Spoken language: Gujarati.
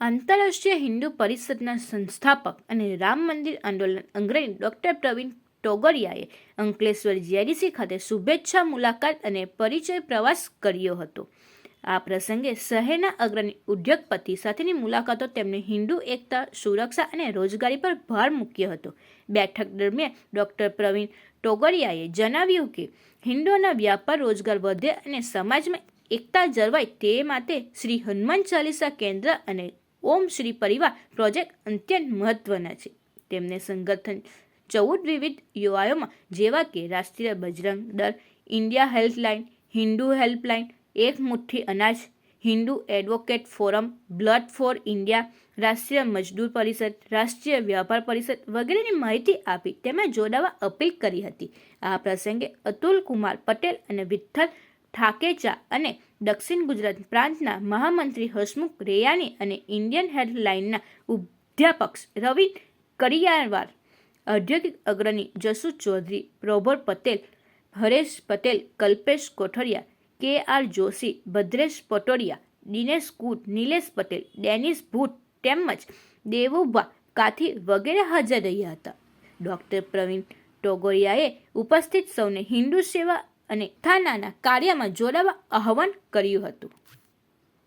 આંતરરાષ્ટ્રીય હિન્દુ પરિષદના સંસ્થાપક અને રામ મંદિર આંદોલન અગ્રણી ડૉક્ટર પ્રવીણ ટોગડિયાએ અંકલેશ્વર જીઆઈડીસી ખાતે શુભેચ્છા મુલાકાત અને પરિચય પ્રવાસ કર્યો હતો. આ પ્રસંગે શહેરના અગ્રણી ઉદ્યોગપતિ સાથેની મુલાકાતો તેમણે હિન્દુ એકતા, સુરક્ષા અને રોજગારી પર ભાર મૂક્યો હતો. બેઠક દરમિયાન ડૉક્ટર પ્રવીણ ટોગડિયાએ જણાવ્યું કે હિન્દુઓના વ્યાપાર, રોજગાર વધે અને સમાજમાં એકતા જળવાય તે માટે શ્રી હનુમાન ચાલીસા કેન્દ્ર અને ઓમ શ્રી પરિવાર પ્રોજેક્ટ અત્યંત મહત્વના છે. તેમને સંગઠન 14 વિવિધ યુવાઓમાં જેવા કે રાષ્ટ્રીય બજરંગ દળ, ઇન્ડિયા હેલ્પલાઇન, હિન્દુ હેલ્પલાઇન, એક મુઠ્ઠી અનાજ, Hindu advocate forum, blood for India, Rashtriya Majdoor પરિષદ, રાષ્ટ્રીય વ્યાપાર પરિષદ વગેરેની માહિતી આપી તેમાં જોડાવા અપીલ કરી હતી. આ પ્રસંગે અતુલ કુમાર પટેલ અને વિઠ્ઠલ ઠાકેચા અને દક્ષિણ ગુજરાત પ્રાંતના મહામંત્રી હસમુખ રેયાની અને ઇન્ડિયન હેલ્પલાઇનના અધ્યાપક રવિ કરિયાવાર, ઔદ્યોગિક અગ્રણી જસુ ચૌધરી, પ્રભોર પટેલ, હરેશ પટેલ, કલ્પેશ કોઠરિયા, કે.આર. જોશી, ભદ્રેશ પટોડિયા, દિનેશ કુટ, નિલેશ પટેલ, ડેનિસ ભૂત તેમજ દેવુભા કાથી વગેરે હાજર રહ્યા હતા. ડૉક્ટર પ્રવીણ ટોગડિયાએ ઉપસ્થિત સૌને હિન્દુ સેવા અને થાનાના કાર્યમાં જોડાવા આહ્વાન કર્યું હતું.